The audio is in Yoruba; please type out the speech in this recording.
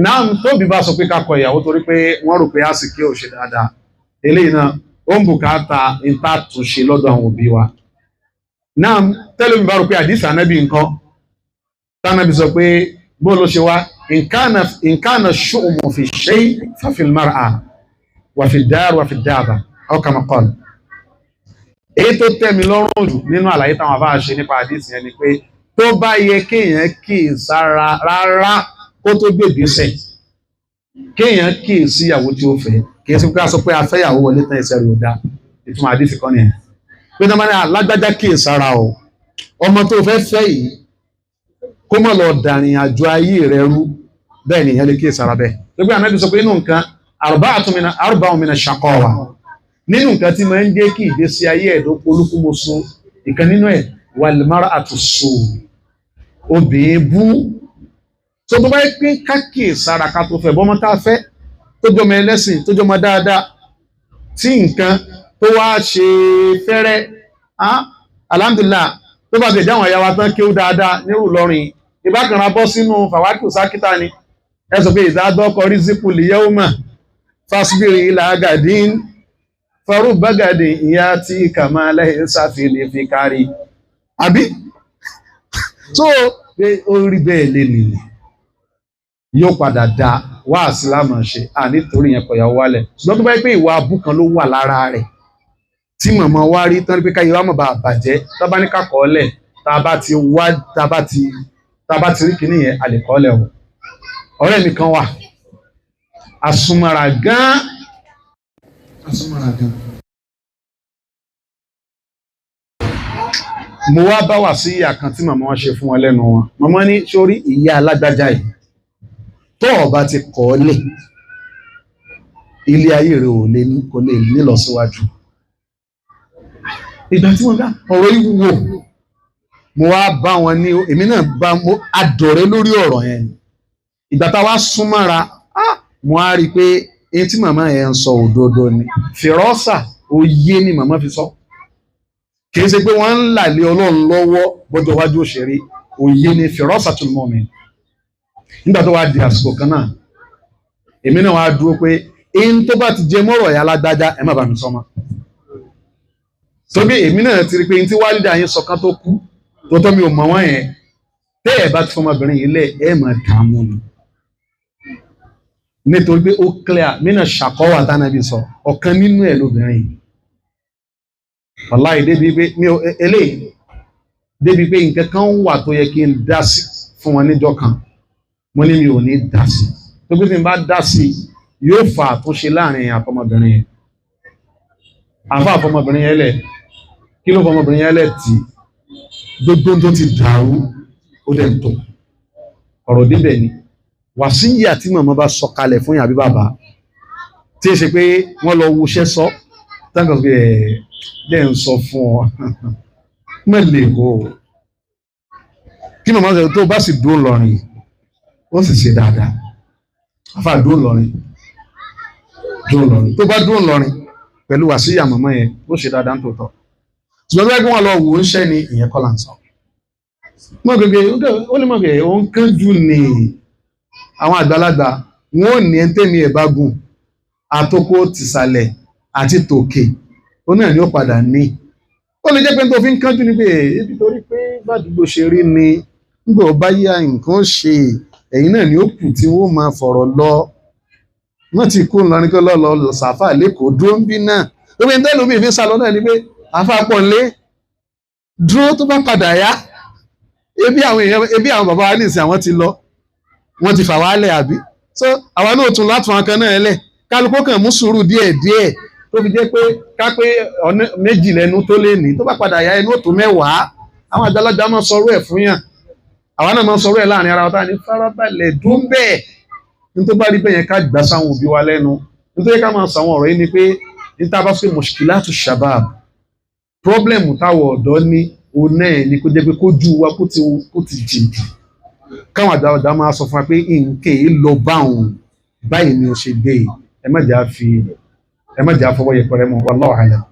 náà tóbi bá sọ pé ká kọ ìyàwó torí pé wọ́n rò pé àsìkí ò ṣe dáadáa eléyìí náà ó ń bùkátà ìtàtúnṣe lọ́dọ̀ àwọn òbí wa náà tẹ́lẹ̀ mi bá rò pé àdìsí ànábì nǹkan tánàbì sọ pé bó ló ṣe wá nǹkan ṣùgbọ́n fi ṣe fàfil mar'a wà fi dáàrú wà fi dáàbà ọkà mọ́kànlá èyí tó tẹ́mi lọ́rùn jù nínú àlàyé táwọn afáà ṣe nípa àdìsí yẹn ni pé tó bá yẹ kéèyàn kì í sára rárá kó tó gbègbèsẹ̀ kéèyàn kì í sí ìyàwó tí ó fẹ́ kì í sí pé a sọ pé a fẹ́ ìyàwó wọlé tán ẹsẹ̀ rẹ̀ ò dáa ìtumọ̀ àdìsí kan nìyẹn pé tó máa ní alágbájá kì í sára o ọmọ tó fẹ́ fẹ́ yìí kó mọ̀ lọ dàrin àjọ ayé rẹ̀ rú bẹ́ẹ̀ nìyẹn lè kì í sára bẹ́ẹ̀ tó gbé ànábì sọ pé inú nǹkan arba'un mina shaqawa nínú nǹkan tí máa ń jẹ́ kí ìgbésí ayé ẹ̀dọ́ olúkúmuṣu ìkan nínú ẹ̀ wal mar'atu su' obìnrin bú tó tó bá yẹ pé káàkiri sára ká tó fẹ́ bọ́mọ tá a fẹ́ tó jọmọ ẹlẹ́sìn tó jọmọ dáadáa tí nǹkan tó wá ṣe fẹ́rẹ́ alhamdulillah tó bá tẹ̀ jáwọn àyàwó tán kí ó dáadáa nírú lọ́rin ìbákanra bọ́ sínú fàwákì sákítà ni ẹ sọ pé ìdádọ́kọ rízíkù liyawma fasbiri ila gadin faru bagadi ìyá tí kàmálẹ̀ ìsáfìlì fi kárí àbí tó orí bẹ́ẹ̀ lè nìyí yóò padà da wá àsìlámà ṣe nítorí yẹn kọ̀yàwó wálẹ̀ ṣùgbọ́n tó bá yẹ pé ìwà abú kan ló wà lára rẹ̀ tí màmá wá rí tán pé káyọ̀ wá mọ̀ bá bàjẹ́ tá bá ní ká kọ́ọ́lẹ̀ tá bá ti rí kíní yẹn a lè kọ́ọ́lẹ̀ o ọ̀rẹ́ mi kan wà àsùnmọ̀rà gan mo wá bá wà sí ìyá kan tí màmá wọn ṣe fún wọn lẹ́nu wọn màmá ní sórí ìyá alágbájá yìí tó ọba ti kọ́ lẹ̀ ilé ayé rẹ̀ kò lè nílọ síwájú ìgbà tí wọ́n bá ọ̀rọ̀ ìwúwo mo wá bá wọn ní èmi náà bá adọ̀rẹ́ lórí ọ̀rọ̀ yẹn ìgbà tá a wá súnmọ́ra mo á rí i pé èyí tí màmá yẹn ń sọ òdodo ni fìrọ́sà òye ni màmá fi sọ kì í ṣe pé wọ́n ń làlẹ́ ọlọ́run lọ́wọ́ bọ́jọ́ wájú òṣèré òye ni fìrọ́sà tó mọ̀ mi nígbà tó wá di àsìkò kan náà èmi náà wá dúró pé èyí tó bá ti jẹ mọ́rọ̀ ẹ̀yà alágbájá ẹ má bá mi sọ́mọ́ tóbi èmi náà ti rí pé tí wálídà yín sọ̀kan tó kú tó tọ́ mi ò mọ̀ wọ́n yẹn tẹ́ ẹ̀ bá ti fọmọbìnrin yìí lẹ̀ ẹ̀ máa dààmú ni nítorí pé ó clear mínà ṣàkọ́wà tánàbí sọ ọ̀kan nínú ẹ̀ lóbìnrin yìí wàláì débi pé débi pé nǹkan kan wà tó yẹ kí n dá sí fún wọn níjọ́ kan mo ní mi ò ní dá sí tó bí n bá dá sí yóò fa àtúnṣe láàrin àtọmọbìnrin yẹn àfa àfọmọbìnrin yẹn lẹ̀ kí ló fọmọbìnrin yẹn lẹ̀ tí gbogbo tó ti dàrú ó dẹ̀ ń tó ọ̀rọ̀ débẹ̀ ni wàsíyà tí màmá bá sọ kalẹ̀ fún yàbí bàbá tí ó ṣe pé wọ́n lọ wuṣẹ́ sọ táǹkà pé dẹ̀ ń sọ fún ọ mẹ́lẹ̀ o kí màmá sọ tó bá sì dúró lọ́rin ó sì ṣe dáadáa àfa dúró lọ́rin tó bá dúró lọ́rin pẹ̀lú wàsíyà màmá yẹn ó ṣe dáadáa tó tọ́ ṣùgbọ́n bí wọ́n lọ wò ó ń ṣẹ́ ni ìyẹn kọ́ là ń sọ mọ́ gbogbo ó lè mọ̀ pé ó ń kánjú ni àwọn àgbàlagbà wọn ò ní ẹntẹ́ni ẹ̀ bá gùn àtòkò tìsàlẹ̀ àti tòkè ó náà ni ó padà ní ó lè jẹ́ pé tó fi ń kánjú ni pé ebi torí pé bàdúgbò ṣe rí ni nígbà ó bá yá nǹkan ṣe ẹ̀yìn náà ni ó kù tí wọ́n máa fọ̀rọ̀ lọ wọ́n ti kú ńlọrin kí lọ́ọ́ sàfà lẹ́kọ̀ọ́ dúró ń bí náà ó fi ń tẹ́lu mi ìfín sálọ náà ni pé àfàpọ̀ ńlé dúró tó bá padà yá ebi àwọn bàbá wa nísìnyí àwọn ti lọ wọ́n ti fà wá lẹ̀ àbí so àwa náà tún látún akán náà lẹ̀ kálukú kàn mú sùúrù díẹ̀ tó fi jẹ́ pé ká pé ọ̀nà méjì lẹ́nu tó lé ní tó bá padà yá ẹnu tó mẹ́wàá àwọn àgbàlagbà máa sọ̀rọ̀ ẹ̀ fún yàn àwa náà máa sọ̀rọ̀ ẹ̀ láàrin ara wa tá ní farabalẹ̀ dún bẹ́ẹ̀ ní tó bá rí bẹ́ẹ̀ yẹn ká gbà sáwọn òbí wa lẹ́nu nítorí ká máa sàwọn ọ̀rọ̀ yìí ni pé ní tá a bá fẹ́ mushkilatu shabab problem táwọn ọ̀dọ́ ní òun náà ni kó jẹ́ pé kójú wa kó ti jìn jù káwọn àdáwọ̀dá máa sọ fún wa pé nǹkan èyí lọ báwọn báyìí ni ó ṣe gbé ẹ má jà fọwọ́ yẹpẹrẹ mọ́ wallahu a'lam.